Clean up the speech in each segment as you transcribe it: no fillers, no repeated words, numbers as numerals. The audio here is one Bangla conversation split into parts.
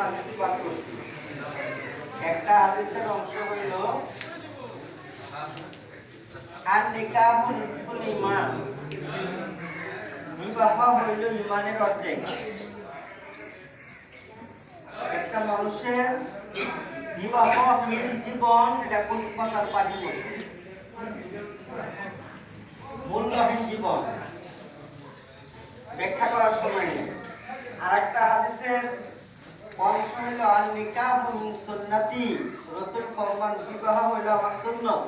হাদিস পাঠ করছি। একটা হাদিসের অংশ হইল আর নিকাহু নিসফুল ঈমান, বিবাহ হইল ঈমানের অর্ধেক। একটা মানুষের বিবাহহীন জীবন এটা কোন কথার পানি মতো, মূল্যহীন জীবন, ব্যাখ্যা করার সময় নেই। আর একটা হাদিসের অংশ হইল আর নিকাহু মিন সুন্নতি, রাসূল ফরমান বিবাহ হইল আমার সুন্নাত।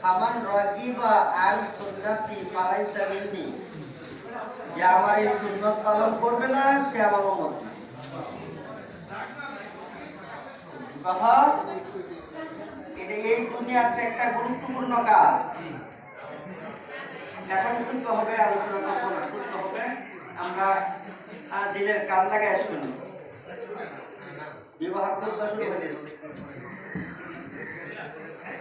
ফামান রাগিবা আন সুন্নতি ফালাইসা মিন্নি, যে আমার এই সুন্নাত পালন করবে না সে আমার উম্মত না। বিবাহ এটা এই দুনিয়াতে একটা গুরুত্বপূর্ণ কাজ। এখন শুনতে হবে, আলোচনা করবো না, শুনতে হবে। আমরা দিলের কান লাগায় শুনি। বিবাহ করতে শুরু হয়ে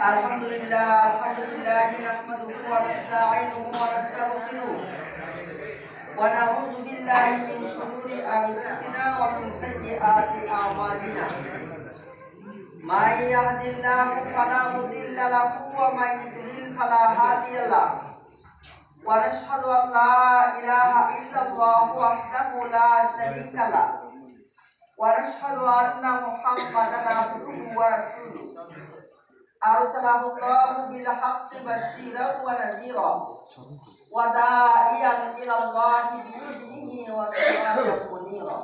আলহামদুলিল্লাহ আলহামদুলিল্লাহ নাহমাদুহু ওয়া নাস্তাঈনুহু ওয়া নাস্তাগফিরুহু ওয়া নাউযু বিল্লাহি মিন শুরুরি আনফুসিনা ওয়া মিন সাইয়্যাতি আ'মালিনা। মা ইয়াহদিল্লাহু ফালা মুদিল্লা লাহু ওয়া মা ইউদ্লিল ফালা হাদিয়া লাহু। ওয়া নাশহাদু আন লা ইলাহা ইল্লাল্লাহু ওয়াহদাহু লা শারীকা লাহু ওয়া নাশহাদু আন্না মুহাম্মাদান আবদুহু ওয়া রাসূলুহু। আরসালাহু আল্লাহু বিল হাক্কি বাশীরান ওয়া নাযীরা ওয়া দাঈয়ান ইলাল্লাহি বিইذনিহি ওয়া সিরাজান মুনীরা।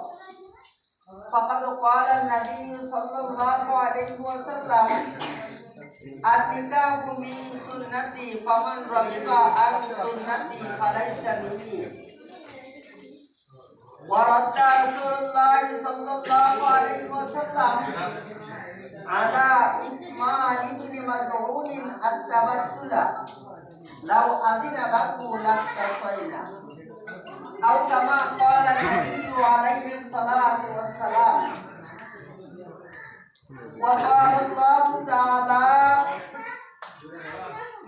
ফাকাদ ক্বালা an-নাবিয়্যু সাল্লাল্লাহু আলাইহি ওয়াসাল্লাম an-নিকাহু মিন সুন্নতি ফামান রাগিবা আন সুন্নতি ফালাইসা মিন্নি। ওয়া রাদ্দা রাসূলুল্লাহ সাল্লাল্লাহু আলাইহি ওয়াসাল্লাম আলা উসমান ইবনে মাযউন at-tabattula লাউ আযিনা লাহু লাহতাসাইনা। আও কামা ক্বালা an-নাবিয়্যু আলাইহি সালাতু ওয়াসসালাম। ওয়া ক্বালা আল্লাহু তাআলা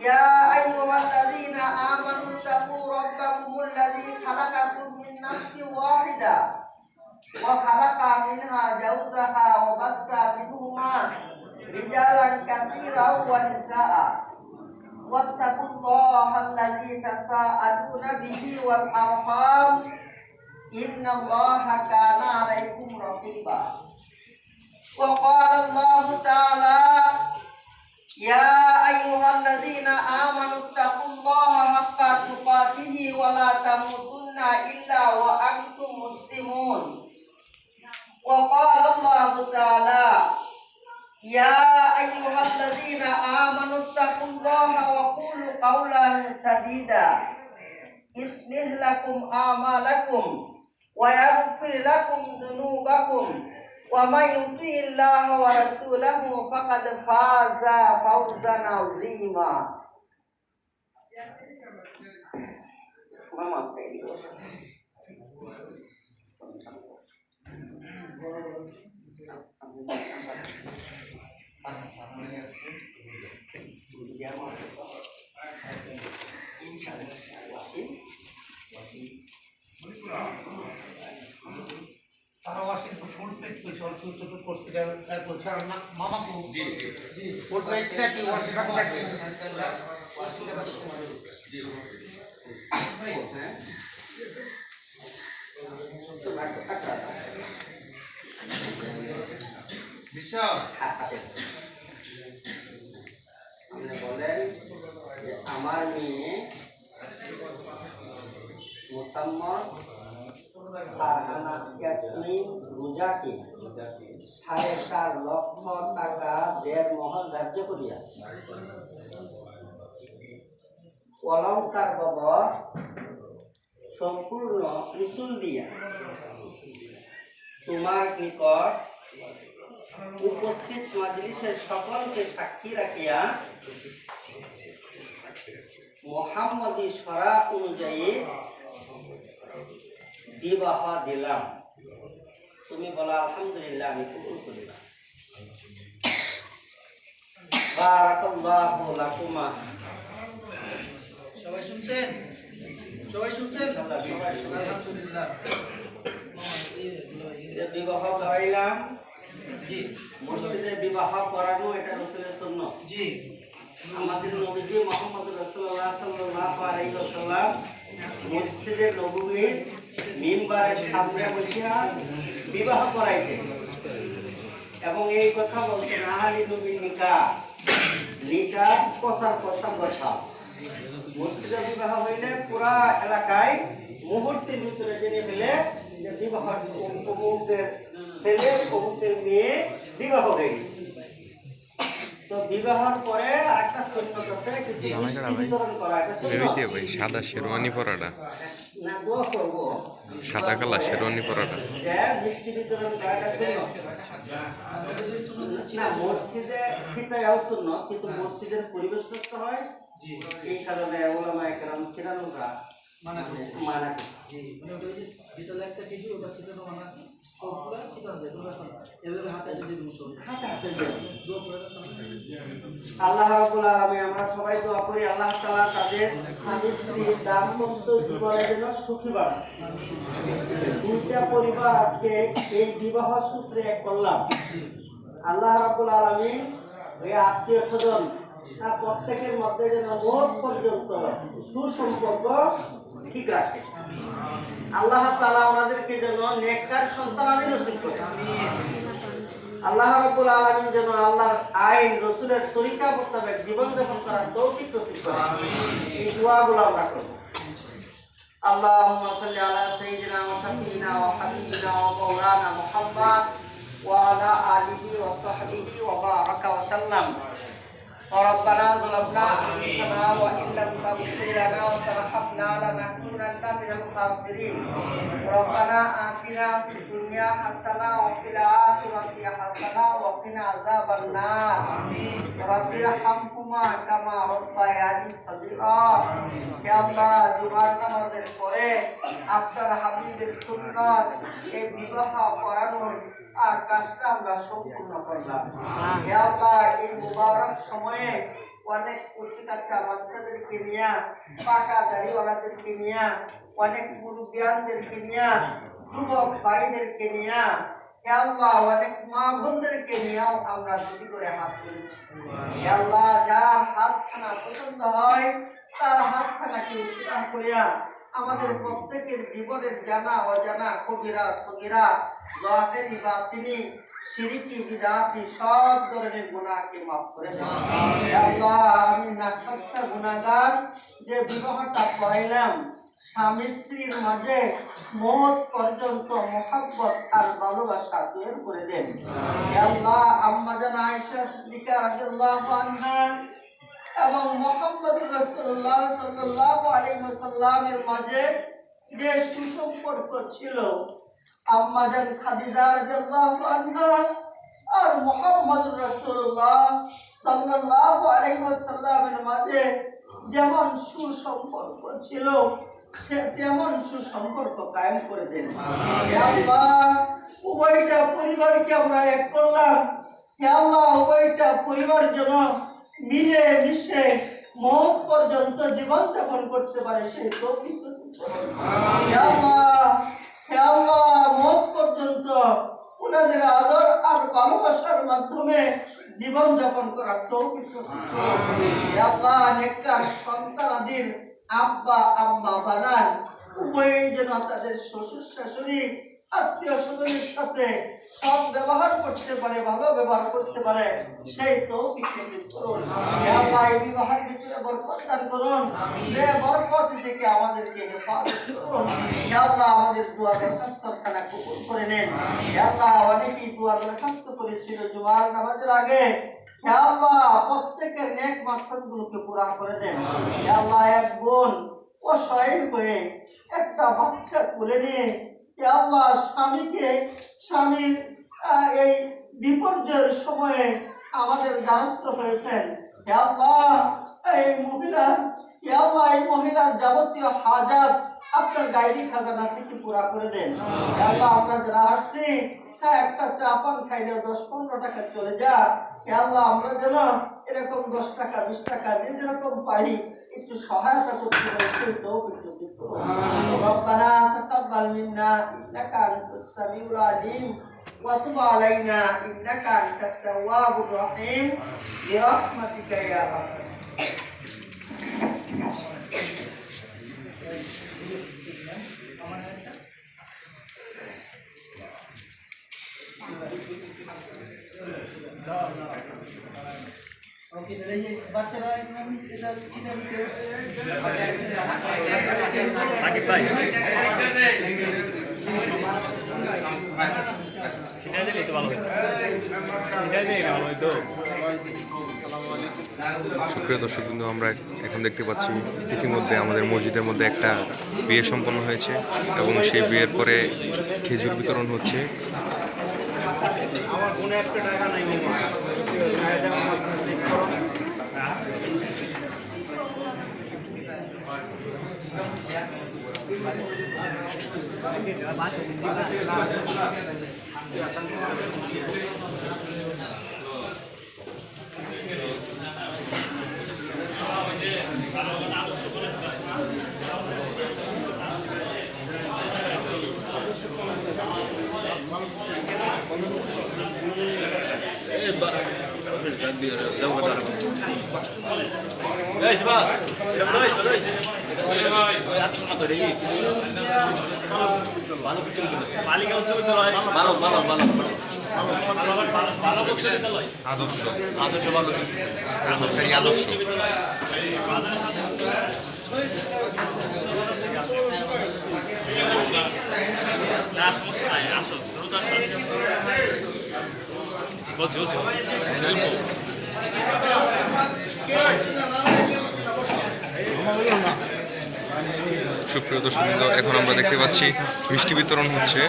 ইয়া আইয়ুহাল্লাযীনা আমানু তাকু রাব্বাকুমুল্লাযী খালাকাকুম মিন নাফসিন ওয়াহিদা ওয়া খালাকা মিনহা যাওজাহা ওয়া বাত্তা মিনহুমা রিজালান কাসীরান ওয়া নিসাআ। ওয়াত্তাকুল্লাহাল্লাযী তাসাআলুনা বিহি ওয়াল আরহাম ইন্নাল্লাহা কানা আলাইকুম রাকীবা। ওয়া ক্বালা আল্লাহু তাআলা ইয়া আইয়ুহাল্লাযীনা আমানু তাকুল্লাহা হাক্কা তুকাতিহি ওয়া লা তামুতুন্না ইল্লা ওয়া আনতুম মুসলিমুন। ওয়া ক্বালা আল্লাহু তাআলা ইয়া আইয়ুহাল্লাযীনা আমানু তাকুল্লাহা ওয়া কুলু কাওলান সাদীদা ইসলিহ লাকুম আমালাকুম ওয়া ইয়াগফির লাকুম যুনুবাকুম ওয়া মান ইউতি'িল্লাহা ওয়া রাসূলাহু ফাকাদ ফাযা ফাওজান আযীমা। তারা ওয়াশিং ফুল পেট করে সব ছোট ছোট করতে দেয়, তারপর মামাকে জি জি জি ফুল পেটটা কি ওয়াশিং রাখতে জি হ্যাঁ বিশাল আপনি বলেন যে আমার মেয়ে মোসাম্মদ ফারহানা ইয়াসমিন রোজাকে 4.5 লক্ষ টাকা দেড় মহর ধার্য করিয়া অলংকার বাবদ সম্পূর্ণ উসুল দিয়া তোমার নিকট উপস্থিত মাজলিসের সকলকে সাক্ষী রাখিয়া মুহাম্মদী শরা অনুযায়ী বিবাহ দিলাম। তুমি বলো আলহামদুলিল্লাহ, আমি কবুল করিলাম। বারাকাল্লাহু লাকুমা। সবাই শুনছেন? সবাই শুনছেন? আলহামদুলিল্লাহ। আলহামদুলিল্লাহ। যে বিবাহ করাইলাম, জি মসজিদে বিবাহ করানো এটা রাসূলের সুন্নাত। জি আমাদের নবীজি মুহাম্মদ রাসূলুল্লাহ সাল্লাল্লাহু আলাইহি ওয়াসাল্লাম মসজিদে নববীর মিম্বারের সামনে বসিয়া বিবাহ করাইতেন এবং এই কথা বলতেন আহলি নবীর নিকাহ, নিকাহ প্রচার প্রসার কথা। মসজিদে বিবাহ হইলে পুরা এলাকায় মুহূর্তের ভিতরে জেনে ফেলে যে বিবাহ অমুকের ছেলে অমুকের মেয়ে বিবাহ হয়ে গেছে। তো বিবাহের পরে আরেকটা সুন্নাত আছে, কিছু মিষ্টি বিতরণ করা, এটা সুন্নাত। ভাই সাদা শেরওয়ানি পরাটা, না দোয়া করব, সাদা কালার শেরওয়ানি পরাটা। যে মিষ্টি বিতরণ করা এটা সুন্নাত। না মসজিদে সেটাও সুন্নাত, কিন্তু মসজিদের পরিবেশ নষ্ট হয়, এই কারণে ওলামায়ে কেরাম ছিলানুরা মানা করছে। মানা জি মানে ওটা ওই যে যেটা লাগতে কিছু ওটা ছিটানো মানা আছে, সবগুলা ছিটানো যায়, কোনো ব্যাপার না। এভাবে হাতে যদি মুসল হাতে হাতে দেন। দোয়া করে দাও। আল্লাহ রাব্বুল আলামিন আমরা সবাই দোয়া করি আল্লাহ তাআলা তাদের স্বামী স্ত্রী দাম্পত্য জীবনের জন্য সুখী বানান। দুইটা পরিবার আজকে এই বিবাহ সূত্রে এক করলাম। আল্লাহ রাব্বুল আলামিন এই আত্মীয় স্বজন প্রত্যেকের মধ্যে যেন মৌত পর্যন্ত সুসম্পর্ক ঠিক রাখে। আল্লাহ তাআলা আমাদেরকে যেন নেককার সন্তানাদি নসিব করে। আল্লাহ রাব্বুল আলামিন যেন আল্লাহর আইন রাসূলের তরিকা মোতাবেক জীবন যাপন করার তৌফিক নসিব করে। এই দোয়াগুলো আমরা করব। আল্লাহুম্মা সাল্লি আলা সাইয়্যিদিনা ওয়া শাফিঈনা ওয়া হাবিবিনা ওয়া মাওলানা মুহাম্মদ ওয়া আলা আলিহি ওয়া সাহবিহি ওয়া বারাকা ওয়া সাল্লাম। ربنا ظلمنا أنفسنا وإن لم تغفر لنا وترحمنا لنكونن من الخاسرين. ربنا آتنا في الدنيا حسنة وفي الآخرة حسنة وقنا عذاب النار. رب ارحمهما كما ربياني صغيرا. يا الله জুমার নামাজের পরে আপনার হাবিবের সুন্নাত এই বিবাহ পড়ানোর কাজটা আমরা সম্পূর্ণ করলাম। হে আল্লাহ এই মুবারক সময়ে অনেক উঁচু কাছা বাচ্চাদেরকে নিয়ে, পাকা দাড়িওয়ালাদেরকে নিয়ে, অনেক মুরব্বিয়ানদেরকে নিয়ে, যুবক ভাইদেরকে নিয়ে, হে আল্লাহ অনেক মা বোনদেরকে নিয়েও আমরা দুটি করে হাত তুলেছি। হে আল্লাহ যার হাতখানা পছন্দ হয় তার হাতখানাকে উৎসাহ করিয়া আমাদের প্রত্যেকের জীবনের জানা অজানা কবিরা সগীরা জাহেরি বাতিনি শিরকি বিদআতি সব ধরনের গুনাহকে মাফ করে দেন। হে আল্লাহ আমি নাখাস্তা গুনাহগার যে বিবাহটা পড়াইলাম স্বামী স্ত্রীর মাঝে মওত পর্যন্ত মহব্বত আর ভালোবাসা তৈরি করে দেন। হে আল্লাহ আম্মা জান আয়েশা সিদ্দিকা রাদিয়াল্লাহু আনহা এবং মুহাম্মদুর রাসূলুল্লাহ সাল্লাল্লাহু আলাইহি ওয়াসাল্লামের মাঝে যে সুসম্পর্ক ছিল, আম্মা জান খাদিজা রাদিয়াল্লাহু আনহা আর মুহাম্মদুর রাসূলুল্লাহ সাল্লাল্লাহু আলাইহি ওয়াসাল্লামের মাঝে যেমন সুসম্পর্ক ছিল সে তেমন সুসম্পর্ক কায়েম করে দেন। হে আল্লাহ উভয়টা পরিবারকে আমরা এক করলাম। হে আল্লাহ উভয়টা পরিবার যেন মিলে মিশে মওত পর্যন্ত জীবন যাপন করতে পারে সেই তৌফিক নসিব করুন। হে আল্লাহ মওত পর্যন্ত ওনাদের আদর আর ভালোবাসার মাধ্যমে জীবন যাপন করার তৌফিক নসিব করুন। হে আল্লাহ নেককার সন্তানাদির আব্বা আম্মা বানান, উভয়ই যেন তাদের শ্বশুর শাশুড়ি আত্মীয় স্বজনের সাথে সৎ ব্যবহার করতে পারে, ভালো ব্যবহার করতে পারে সেই তৌফিক নসিব করুন। হে আল্লাহ এই বিবাহের ভিতরে বরকত দান করুন, হে বরকত থেকে আমাদেরকে হেফাজত করুন। হে আল্লাহ আমাদের দোয়া দরখাস্তখানা কবুল করে নেন। হে আল্লাহ অনেকেই দোয়া দরখাস্ত করেছিল জুমার নামাজের আগে, হে আল্লাহ প্রত্যেকের নেক মাকসাদগুলোকে পুরা করে দেন। হে আল্লাহ এক বোন অসহায় হয়ে একটা বাচ্চা কোলে নিয়ে হে আল্লাহ স্বামীর এই বিপর্যয়ের সময়ে আমাদের দ্বারস্থ হয়েছেন। হে আল্লাহ এই মহিলার যাবতীয় হাজাত আপনার গাইবি খাজানা থেকে পুরা করে দেন। হে আল্লাহ আমরা যারা আসছি একটা চা পান খাইলেও 10-15 টাকা চলে যা। হে আল্লাহ আমরা যেন এরকম 10 টাকা 20 টাকা যে যেরকম পারি একটু সহায়তা করতে পারছি তৌফিক নসিব করো রব্বানা তাকাব্বাল মিন্না ইন্নাকা আনতাস সামিউল আলিম ওয়া তুব আলাইনা ইন্নাকা আনতাত তাওয়াবুর রহিম বিরহমাতিকা ইয়া আরহাম ওকে তাহলে এই বাচ্চারা এটা চিনে নিতে সাকিব ভাই সেটাই দিলেই তো ভালো হতো সেটাই দিলেই ভালো হতো সুপ্রিয় দর্শক বিন্দু, আমরা এখন দেখতে পাচ্ছি ইতিমধ্যে আমাদের মসজিদের মধ্যে একটা বিয়ে সম্পন্ন হয়েছে এবং সেই বিয়ের পরে খেজুর বিতরণ হচ্ছে। আমার কোনো একটা টাকা নাই বলছি সুপ্রিয় দর্শক বিন্দু, এখন আমরা দেখতে পাচ্ছি মিষ্টি বিতরণ হচ্ছে।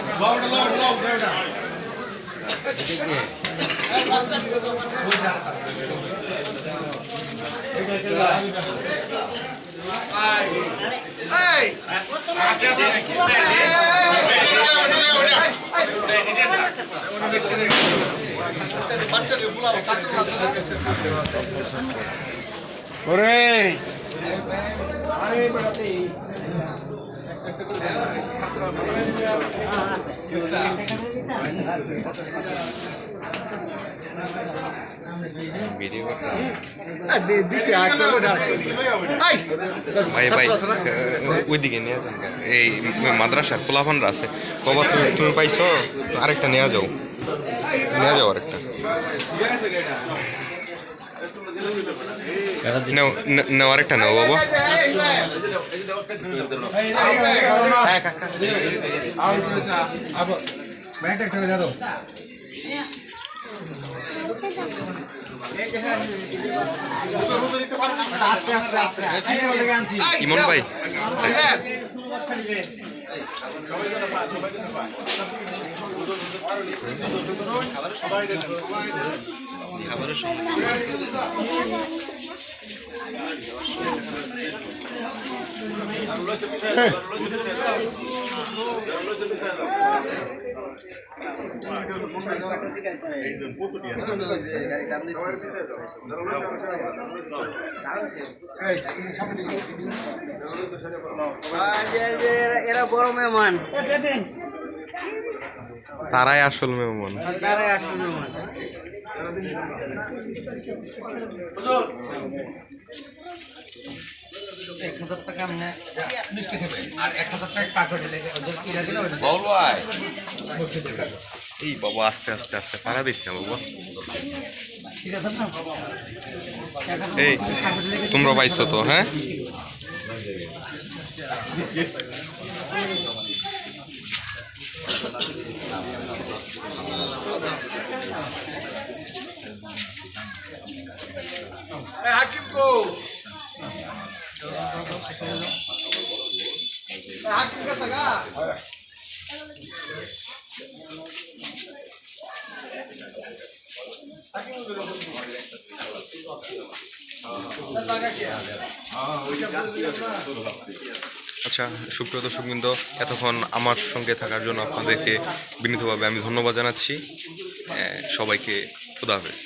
ভাই ভাই ওইদিকে নিয়ে যান, এই মাদ্রাসার পোলাপানরা আছে। কবা তুমি পাইছো? আরেকটা নিয়ে যাও আরেকটা নেও, আরেকটা নেও বাবা। ইমন ভাই এরা বড় মেহমান, তারাই আসল মেহমান। তারাই আসল মেহমান। 1000 টাকা মানে মিষ্টি খাবে আর 1000 টাকা কাগজ লেগে ইরা দিলে এই বাবা আস্তে আস্তে আস্তে পারা দিস না বাবা। ঠিক আছে না? এই তোমরা পাইছো তো? হ্যাঁ, হাকিম কো হাকিম কা সাগা আচ্ছা সুপ্রিয় দর্শকবৃন্দ, এতক্ষণ আমার সঙ্গে থাকার জন্য আপনাদেরকে বিনীতভাবে আমি ধন্যবাদ জানাচ্ছি। সবাইকে খুদা হাফেজ।